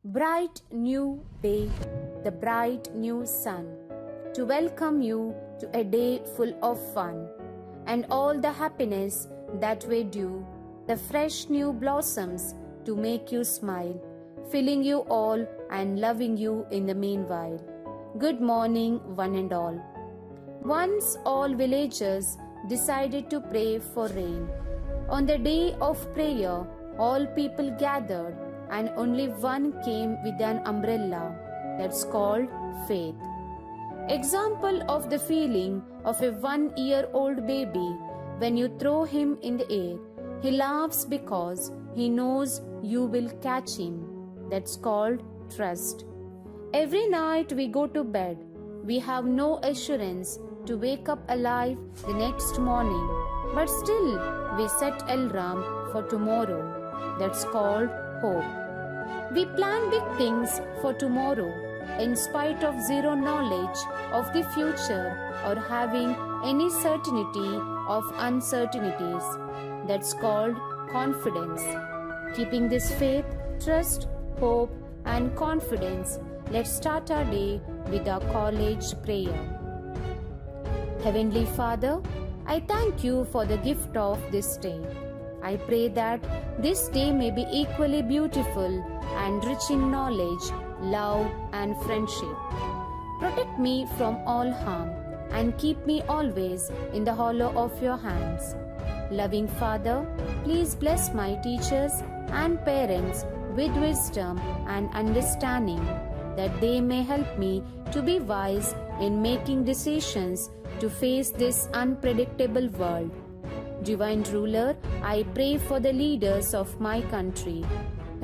Bright new day, the bright new sun, to welcome you to a day full of fun, and all the happiness that we do, the fresh new blossoms to make you smile, filling you all and loving you in the meanwhile. Good morning, one and all. Once all villagers decided to pray for rain. On the day of prayer, all people gathered, and only one came with an umbrella. That's called faith. Example of the feeling of a 1-year-old baby when you throw him in the air. He laughs because he knows you will catch him. That's called trust. Every night we go to bed, we have no assurance to wake up alive the next morning, but still we set alarm for tomorrow. That's called hope. We plan big things for tomorrow in spite of zero knowledge of the future or having any certainty of uncertainties. That's called confidence. Keeping this faith, trust, hope, and confidence, let's start our day with our college prayer. Heavenly Father, I thank you for the gift of this day. I pray that this day may be equally beautiful and rich in knowledge, love, and friendship. Protect me from all harm and keep me always in the hollow of your hands. Loving Father, please bless my teachers and parents with wisdom and understanding, that they may help me to be wise in making decisions to face this unpredictable world. Divine Ruler, I pray for the leaders of my country.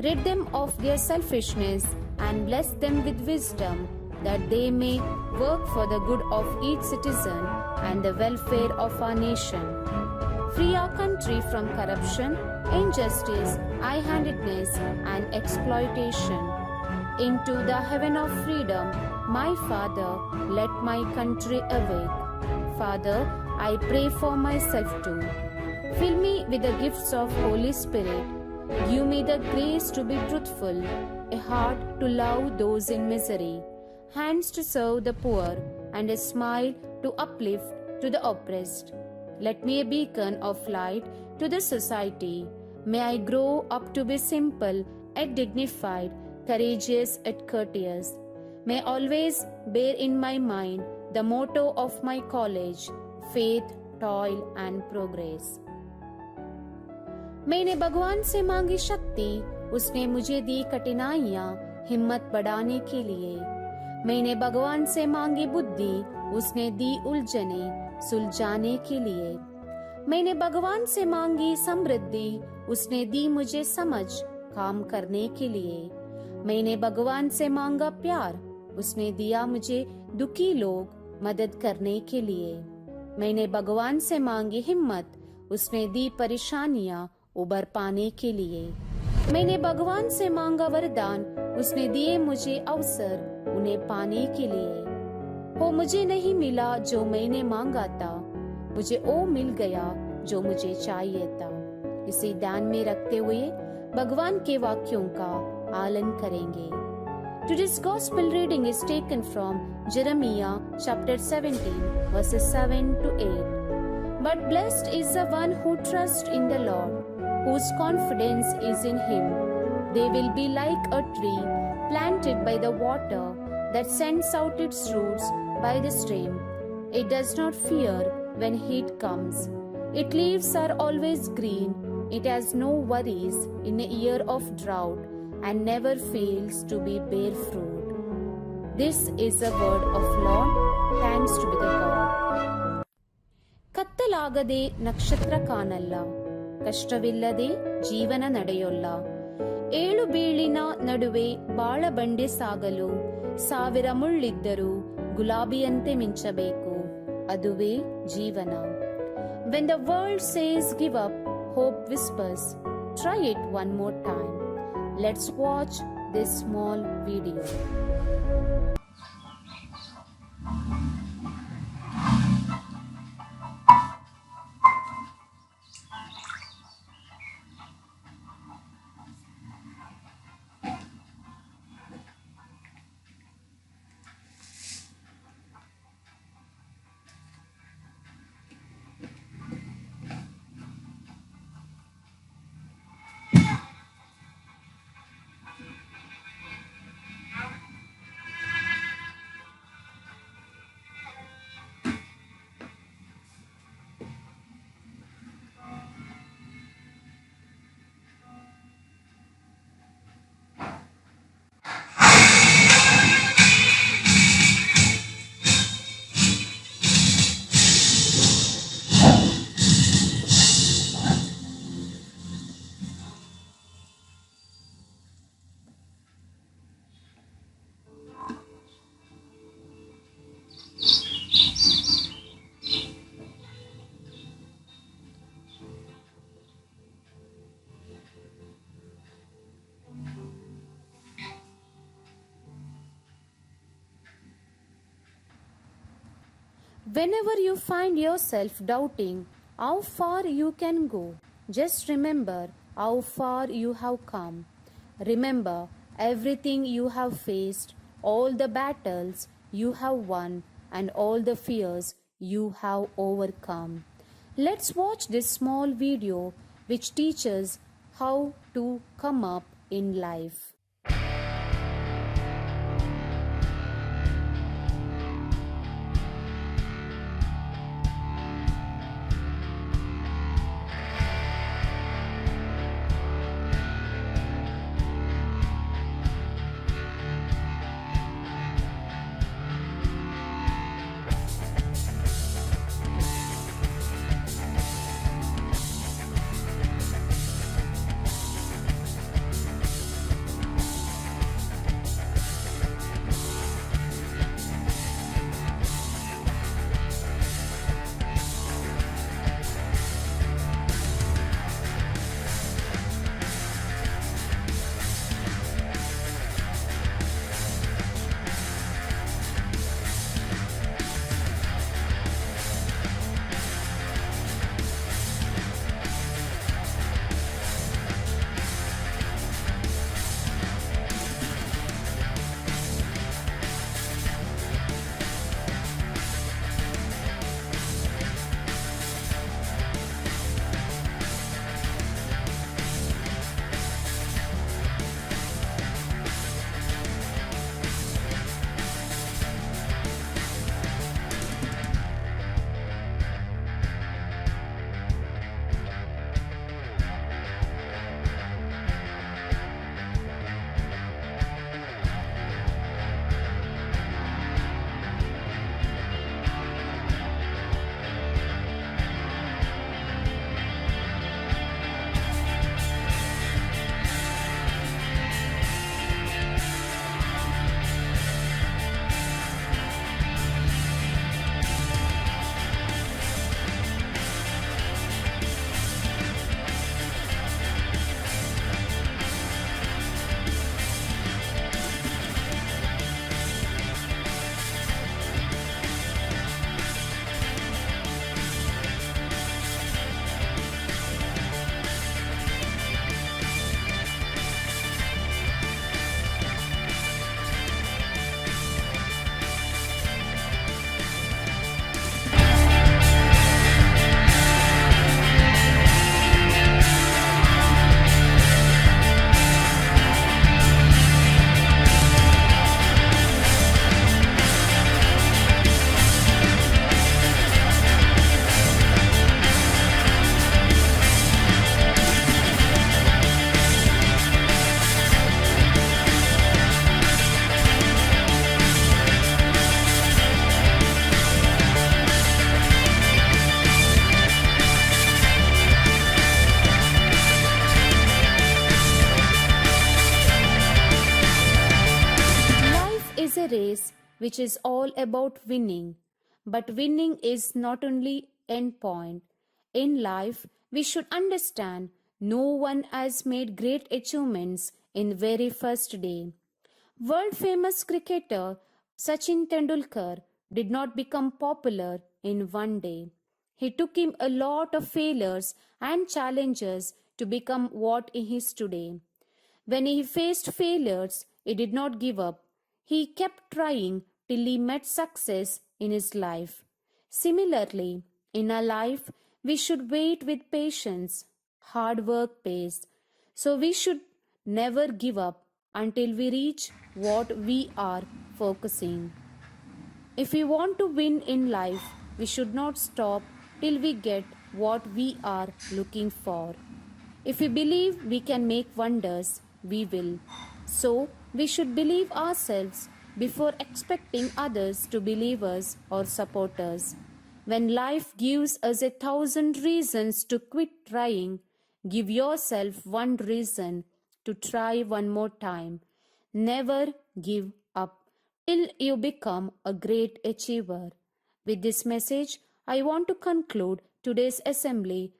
Rid them of their selfishness and bless them with wisdom, that they may work for the good of each citizen and the welfare of our nation. Free our country from corruption, injustice, high-handedness, and exploitation. Into the heaven of freedom, my Father, let my country awake. Father, I pray for myself too. Fill me with the gifts of Holy Spirit. Give me the grace to be truthful, a heart to love those in misery, hands to serve the poor, and a smile to uplift to the oppressed. Let me a beacon of light to the society. May I grow up to be simple yet dignified, courageous yet courteous. May I always bear in my mind the motto of my college, faith, toil, and progress. मैंने भगवान से मांगी शक्ति, उसने मुझे दी कठिनाइयाँ हिम्मत बढ़ाने के लिए। मैंने भगवान से मांगी बुद्धि, उसने दी उलझने सुलझाने के लिए। मैंने भगवान से मांगी समृद्धि, उसने दी मुझे समझ काम करने के लिए। मैंने भगवान से मांगा प्यार, उसने दिया मुझे दुखी लोग मदद करने के लिए। मैंने भगवान से मांगी हिम्मत, उसने दी परेशानियाँ उबर पाने के लिए। मैंने भगवान से मांगा वरदान, उसने दिए मुझे अवसर उन्हें पाने के लिए। वो मुझे नहीं मिला जो मैंने मांगा था, मुझे वो मिल गया जो मुझे चाहिए था। इसे ध्यान में रखते हुए भगवान के वाक्यों का पालन करेंगे। Today's gospel reading is taken from Jeremiah chapter 17 verses 7 to 8. But blessed is the one who trusts in the Lord, whose confidence is in Him. They will be like a tree planted by the water that sends out its roots by the stream. It does not fear when heat comes. Its leaves are always green. It has no worries in a year of drought and never fails to be bear fruit. This is the word of Lord. Thanks to be the God. ಕತ್ತಲಾಗದೆ ನಕ್ಷತ್ರ ಕಾಣಲ್ಲ, ಕಷ್ಟವಿಲ್ಲದೆ ಜೀವನ ನಡೆಯೋಲ್ಲ. ಏಳು ಬೀಳಿನ ನಡುವೆ ಬಾಳ ಬಂಡೆ ಸಾಗಲು 1000 ಮುಳ್ಳಿದ್ದರೂ ಗುಲಾಬಿಯಂತೆ ಮಿಂಚಬೇಕು, ಅದುವೇ ಜೀವನ. When the world says give up, hope whispers, try it one more time. Let's watch this small video. Whenever you find yourself doubting how far you can go, just remember how far you have come. Remember everything you have faced, all the battles you have won, and all the fears you have overcome. Let's watch this small video which teaches how to come up in life. Life is a race which is all about winning, but winning is not only end point. In life, we should understand no one has made great achievements in very first day. World famous cricketer Sachin Tendulkar did not become popular in one day. He took him a lot of failures and challenges to become what he is today. When he faced failures, he did not give up. He kept trying till he met success in his life. Similarly, in our life, we should wait with patience. Hard work pays. So we should never give up until we reach what we are focusing. If we want to win in life, we should not stop till we get what we are looking for. If we believe we can make wonders, we will. So, we should believe ourselves before expecting others to believe us or support us. When life gives us 1,000 reasons to quit trying, give yourself one reason to try one more time. Never give up till you become a great achiever. With this message, I want to conclude today's assembly.